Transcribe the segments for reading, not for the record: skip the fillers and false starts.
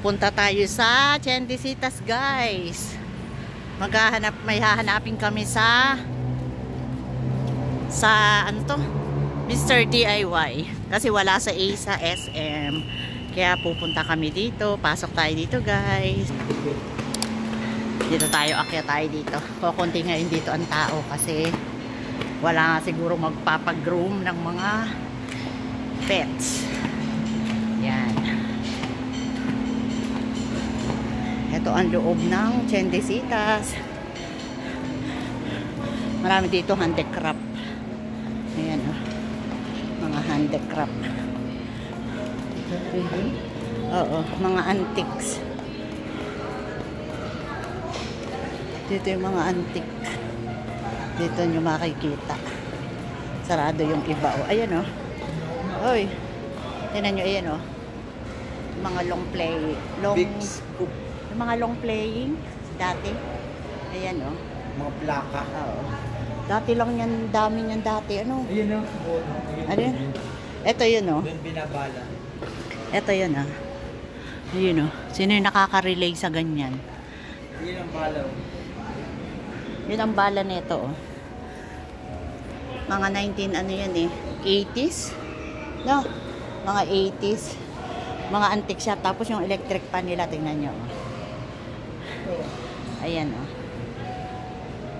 Pupunta tayo sa Tiendesitas, guys. May hahanapin kami sa ano to? Mr. DIY. Kasi wala sa SM. Kaya pupunta kami dito. Pasok tayo dito, guys. Dito tayo, akyat tayo dito. Kukunti ngayon dito ang tao kasi wala nga siguro magpapagroom ng mga pets. Yan. Ito ang loob ng Tiendesitas. Marami dito handicraft. Ayan o. Mga handicraft. Oo, mga antiques. Dito yung mga antique. Dito nyo makikita. Sarado yung iba o. Ayan o. Oy. Tignan nyo, ayan o. Mga long play. Big scoop. Yung mga long playing dati. Ayan o. Mga plaka. Oo. Dati lang yan, dami yan dati. Ano? Ayun o. Ano yun? Ito yun o. Doon binabala. Ito yun o. Ayun o. Sino yung nakaka-relay sa ganyan? Yun ang bala. Yun ang bala nito o. Mga 19 ano yan eh. 80s? No. Mga 80s. Mga antique siya. Tapos yung electric pan nila, tingnan nyo o. Ayan o.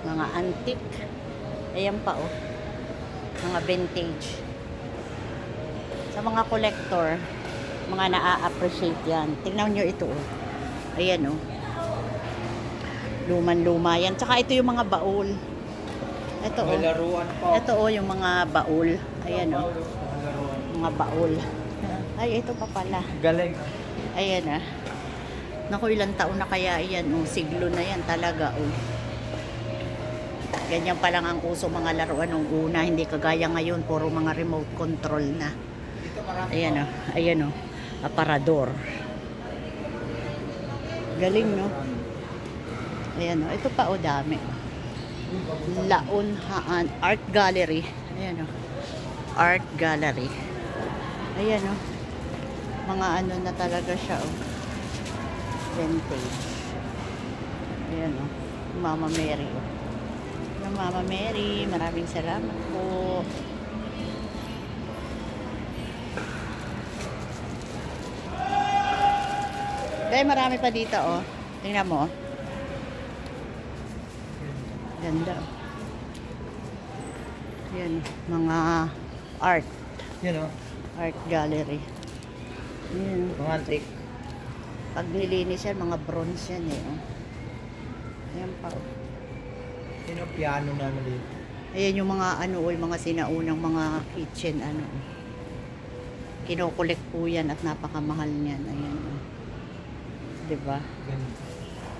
Mga antique. Ayan pa o. Mga vintage. Sa mga collector, mga na-appreciate yan. Tingnan nyo ito o. Ayan o. Luman-luma yan. Tsaka ito yung mga baul. Ito o. May laruan pa. Ito o yung mga baul. Ayan o. Mga baul. Ay, ito pa pala. Galing. Ayan ah. Naku, ilang taon na kaya yan. O, siglo na yan talaga o. Ganyan pa lang ang uso mga laruan nung una. Hindi kagaya ngayon. Puro mga remote control na. Ayan o. Ayan o. Aparador. Galing no. Ayan o. Ito pa o dami. Launhaan Art Gallery. Ayan o. Art Gallery. Ayan o. Mga ano na talaga siya o. Vintage. Ayan o. Mama Mary o. Mama Mary, maraming salamat po. Dahil marami pa dito oh. Tingnan mo. Ganda. Yan, mga art. Yan o. Art gallery. Yan. Mga antique. Pag nilinis yan, mga bronze yan eh. Oh. Ayan pa oh. Yan o, piano naman dito. Ayan yung mga ano o, mga sinaunang mga kitchen ano. Kinokolek po yan at napakamahal niyan. Ayan o. Diba? Ganito.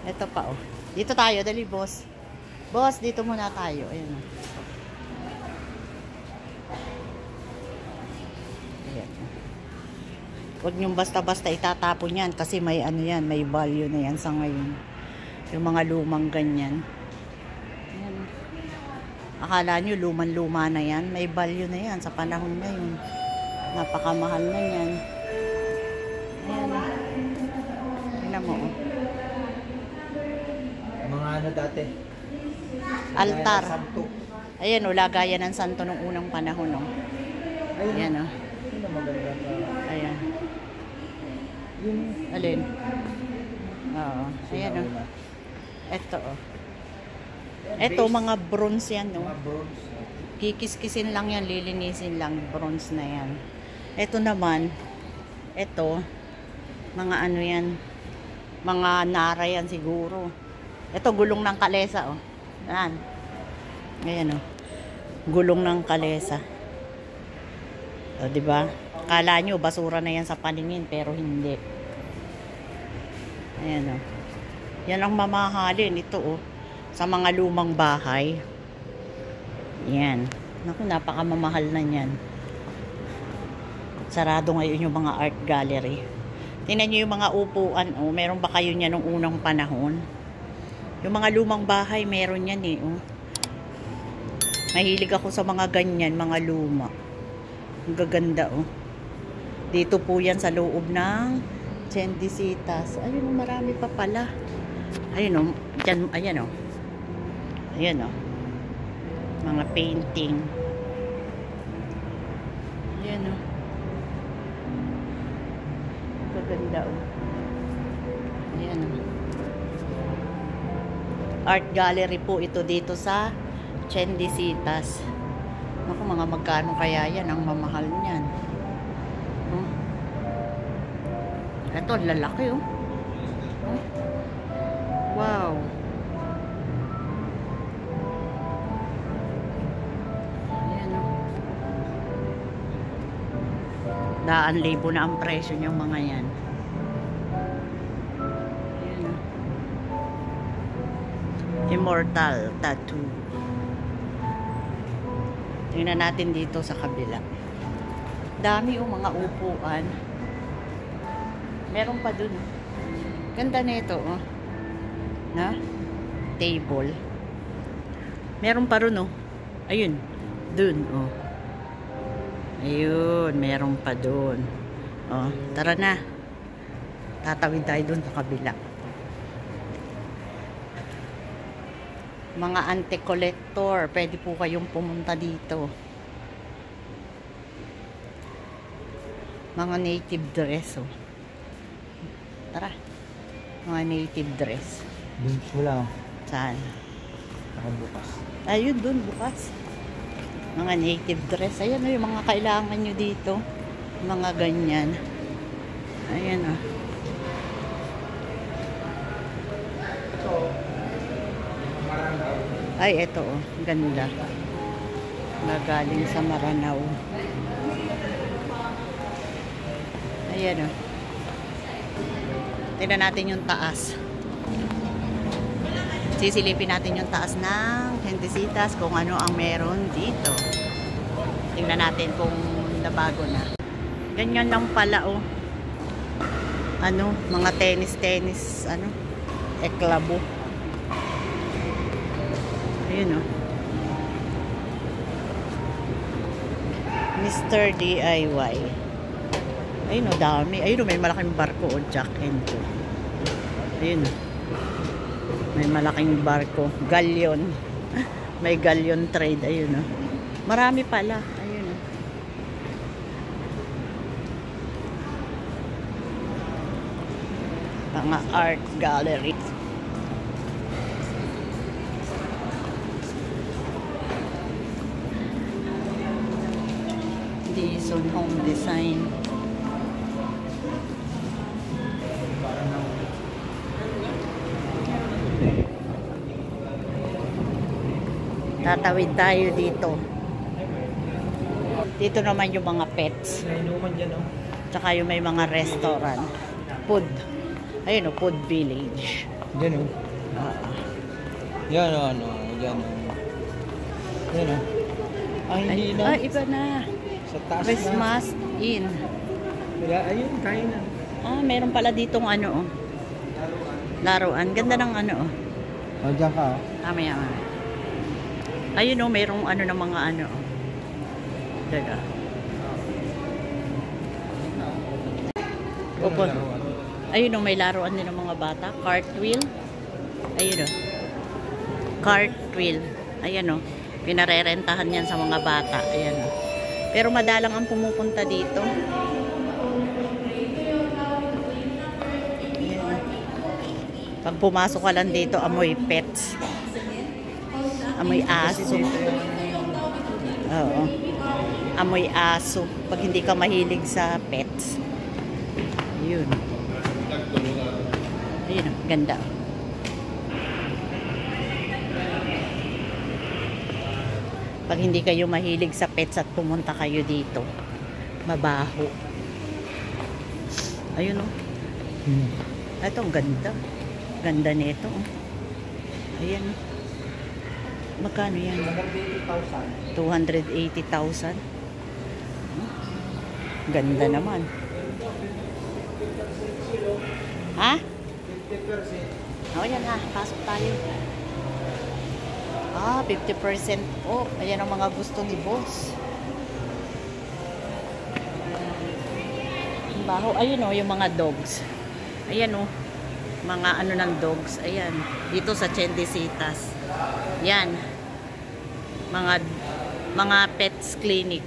Ito pa oh. Dito tayo, dali boss. Boss, dito muna tayo. Ayan o. Ayan. Huwag niyong basta-basta itatapon yan kasi may ano yan, may value na yan sa ngayon. Yung mga lumang ganyan. Ayan. Akala nyo luman-luma na yan, may value na yan sa panahon ngayon. Napakamahal na yan. Ayan. Tingnan mo oh. Mga ano dati? Altar. Santo. Ayan o, lagayan ng santo nung unang panahon o. Ayan o. Ano maganda pa? Ayan. Yung Alin? Oo. Ayan o. Ito o. Ito mga bronze yan o. mga bronze. Kikis-kisin lang yan, lilinisin lang. Bronze na yan. Ito naman. Ito. Mga ano yan. Mga nara yan siguro. Ito gulong ng kalesa o. Yan. Ayan o. Gulong ng kalesa. O, diba? Kala nyo, basura na yan sa paningin, pero hindi. Ayan o. Yan ang mamahalin. Ito o. Sa mga lumang bahay. Yan. Naku, napakamamahal na yan. Sarado ngayon yung mga art gallery. Tingnan nyo yung mga upuan o. Meron ba kayo niya nung unang panahon? Yung mga lumang bahay, meron yan eh. Oh. Mahilig ako sa mga ganyan, mga luma. Ang gaganda oh. Dito po yan sa loob ng Chendisitas. Ayun, marami pa pala. Ayun, dyan, ayan, ayan, mga painting. Ayan, kaganda, ayan, art gallery po ito dito sa Chendisitas. Naku, mga magkano kaya yan ang mamahal niyan. Ito, lalaki, wow. Ayan, 1,000 na ang presyo ng mga yan. Ayan, Immortal Tattoo. Tingnan natin dito sa kabila. Dami mga upuan. Meron pa dun. Ganda nito, na table. Meron pa ron, ayun, dun, ayun, meron pa dun. Tara na. Tatawid tayo dun sa kabila. Mga antique collector, pwede po kayong pumunta dito. Mga native dress, Tara. Mga native dress. Dun, wala. Saan? Nakabukas. Ayun, dun, bukas. Mga native dress. Ayan, yung mga kailangan nyo dito. Mga ganyan. Ayan, Ito, Maranao. Ay, eto, ganda. Nagaling sa Maranao. Ayan, tingnan natin yung taas. Sisilipin natin yung taas ng Chendisitas kung ano ang meron dito. Tingnan natin kung nabago na. Ganyan lang pala, mga tennis, eklabo. Ayun, Mr. DIY. Ayun, dami. Ayun, may malaking barko, Jack and Joe. Ayun, may malaking barko. Galleon. May galleon trade. Ayun, marami pala. Ayun, mga art gallery. Dizon Home Design. Tatawid tayo dito. Dito naman yung mga pets. May inuman dyan, Tsaka yung may mga restaurant. Food. Ayun, food village. Dyan, Yan, Yan, Yan, Ay, hindi na. Iba na. Sa taas Christmas Inn. Kaya, ayun, kain na. Meron pala ditong laruan. Ganda ng Dyan ka, Mamaya. Ayun, merong ng mga Daga. Opo. Ayun, may laruan din ng mga bata. Cartwheel. Ayun, Cartwheel. Ayan, pinarerentahan yan sa mga bata. Ayan, pero madalang ang pumupunta dito. Ayan. Pag pumasok ka lang dito, amoy pets. Amoy aso. Oo. Amoy aso. Pag hindi ka mahilig sa pets. Yun. Ayun, ganda. Pag hindi kayo mahilig sa pets at pumunta kayo dito, mabaho. Ayun, Ito, ang ganda. Ganda nito. Ayan, magkano yan? 280,000. Ganda naman. Ha? 50%. Yan na, pasok tayo. 50% off. Ayan ang mga gusto ni boss. Baho. Ayun, yung mga dogs. Ayan oh. Mga ano ng dogs. Ayan. Dito sa Chendesitas. Yan. Mga pets clinic.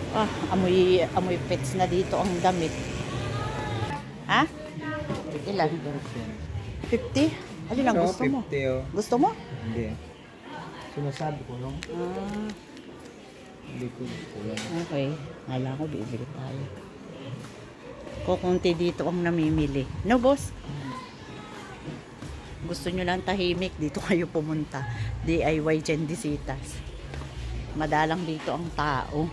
Ah, amoy pets na dito ang damit. Ha? Ilan? 50? Alin ang gusto mo? 50 oh. Gusto mo? Hindi. Sinasabi ko no? Ah, Hindi ko gusto lang. okay. Hala ko, bibili tayo. Kukunti dito ang namimili. No, boss? Gusto nyo lang tahimik, dito kayo pumunta. DIY Chendesitas. Madalang dito ang tao.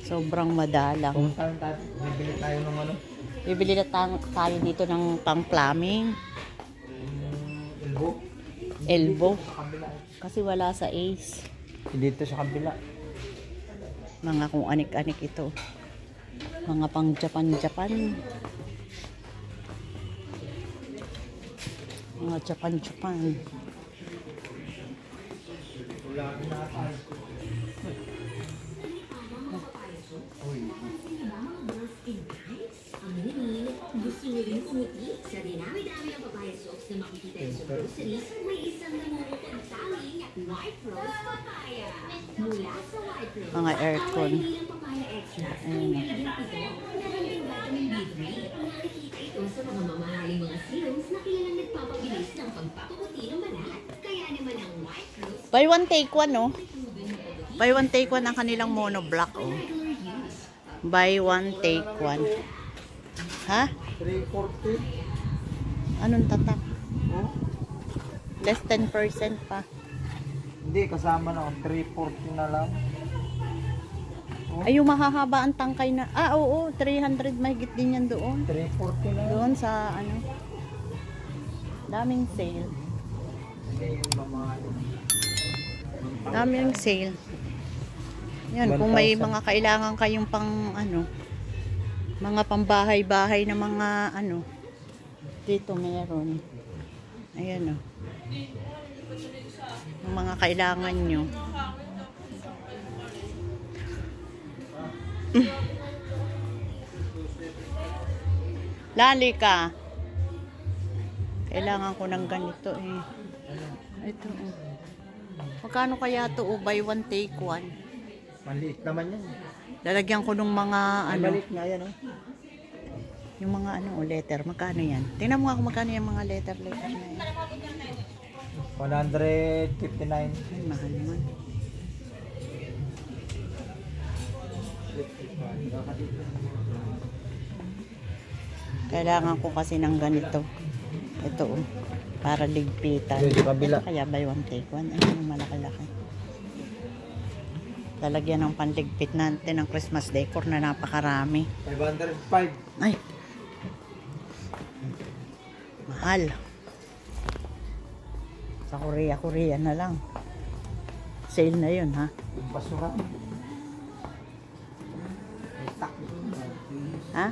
Sobrang madalang. Pumunta tayo. Bibili tayo ng ano? Bibili na tayo dito ng pang-plumbing. Elbow. Sa kabila. Kasi wala sa Ace. Dito sa kabila. Mga kung anik-anik ito. Mga pang Japan. Mga Japan. Wala na tayo. Gusto nyo rin umuti? Sa dinami-dami ang papaya soaps na makikita sa groceries, may isang namumutong tawing at White Rose Papaya. Mula sa White Rose, Mga aircon. ang Maynila Papaya Extra, ingredients ito na hanggang vitamin B3. Nakikita ito sa mga mamahaling mga serums na kilalang nagpapabilis ng pagpapaputi ng balat. Kaya naman ang White Rose, Buy one take one, oh. Buy one take one ang kanilang monoblock, oh. Buy one take one. Ha? 340. Anong tatak? Oh? Less 10% pa. Hindi, kasama na. 340 na lang. Oh? Ay, yung mahahaba ang tangkay na. Ah, oo, 300 mahigit din yan doon. 340 na lang. Doon sa ano. Daming sale. Hindi yung mamahal. Daming sale. Yan, kung may mga kailangan kayong pang ano, mga pambahay-bahay na mga ano, dito meron. Ayan o. Yung mga kailangan nyo. Lali ka. Kailangan ko ng ganito eh. Ito oh. Magkano kaya to oh? Buy one take one. Maliit naman yan. Lalagyan ko ng mga ano. Maliit nga yan oh. Yung mga ano, letter, magkano yan? Tingnan mo nga kung magkano yung mga letter na yan. 159. Ay, mahal naman. Kailangan ko kasi ng ganito. Ito, oh, para ligpitan. Yung kabila. Ito kaya buy one take one. Ay, yung malaki-laki. Lalagyan ng panligpit natin ng Christmas decor na napakarami. 505. Ay! Mahal. Sa Korea na lang. Sale na yun, ha? Basura. Ha?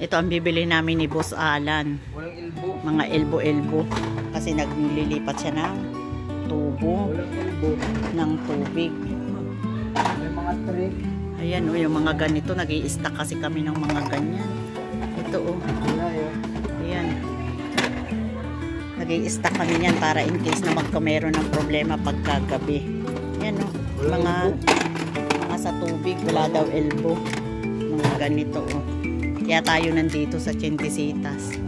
Ito ang bibili namin ni Boss Alan. Walang elbow. Mga elbow-elbow. Kasi naglilipat siya ng tubo Walang elbow. ng tubig. May mga trick. Ayan, o, yung mga ganito. Nag-i-stack kasi kami ng mga ganyan. Ito, o. Wala yun. Ayan. Nag-i-stack kami niyan para in case na magkameron ng problema pagkagabi. Ayan, o. Mga sa tubig. Wala daw elbow. Mga ganito, o. Kaya tayo nandito sa Chendesitas.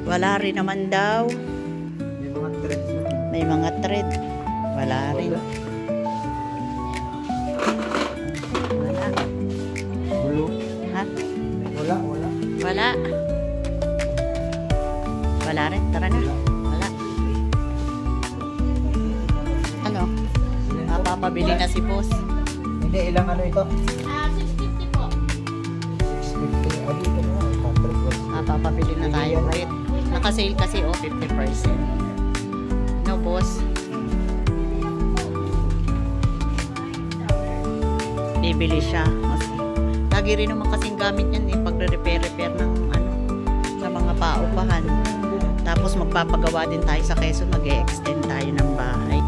Wala rin naman daw. May mga threads na. May mga thread. Wala rin. Wala. Blue. Ha? Wala. Wala. Wala rin. Tara na. Wala. Ano? Papabili na si boss. Hindi, ilang ano ito? 650 po. 650. Ay, dito na. Papabili na tayo. Right? Nakasale kasi 50%. No, boss? Bibili siya. Lagi rin naman kasing gamit yan eh. Pag-repair ng ano, sa mga paupahan. Tapos magpapagawa din tayo sa Quezon. Mag-e-extend tayo ng bahay.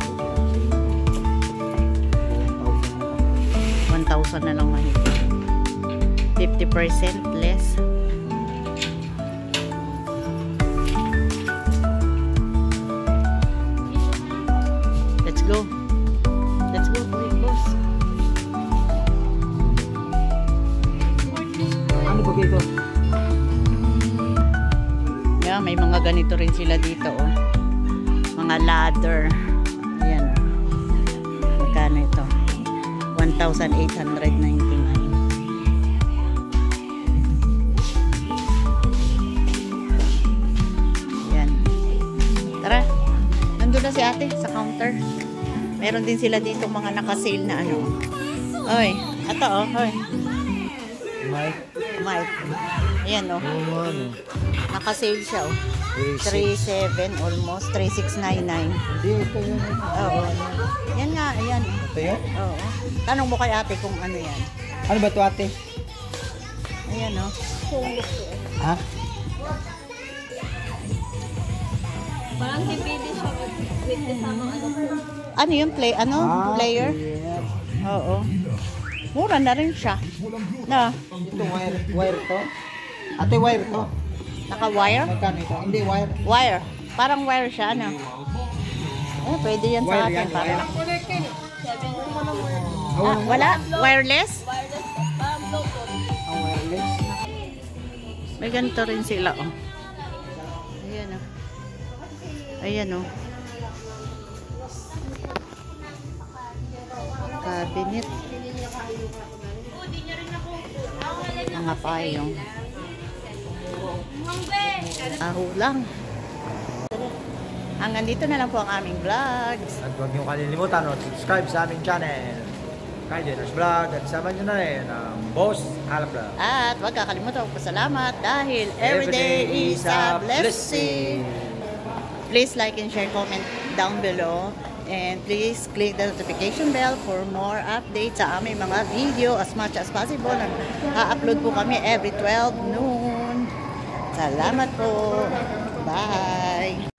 1,000 na lang mahigit. 50% less. Let's go. Let's go, boss. Ano ba ito? Yeah, may mga ganito rin sila dito, oh. Mga ladder. Ayan, oh. Magkano ito? 1,899. Ayan. Tara. Nandun na si ate sa counter. Meron din sila dito mga nakasale na ano. Oy, ato oh, oy. Mike. Mike. Ayan oh. Oh, ano? Nakasale siya oh. 3,600. 3,700 almost 3,699. Hindi, ito yun. Oo. Yan nga, ayan. Ito yun? Oo. Tanong mo kay ate kung ano yan. Ano ba ito, ate? Ayan oh. Ha? Parang dipili siya with kasama ano po. Ano yung player? Yeah. Oo. Mura na rin siya. Na, Ito, wire to. Ate, wire to. naka-wire? Magkano ito? Hindi, wire. Wire. Parang wire siya, ano? Pwede yan sa Wire atin. yan, Parang. Oh, Ah, wala? Wireless? Wireless po. Parang Bluetooth. ang wireless. May ganito rin sila, oh. Ayan, oh. Ayan, oh. Cabinet. Mga payong. Aho lang. Hanggang dito na lang po ang aming vlogs. At huwag niyong kalilimutan subscribe sa aming channel. Kay Jenner's Vlog. At sama niyo na rin ang Boss Alap Vlog. At huwag kakalimutan magpasalamat dahil everyday is a blessing. Please like and share, comment down below. And please click the notification bell for more updates sa aming mga video as much as possible. Nag-upload po kami every 12 noon. Salamat po. Bye!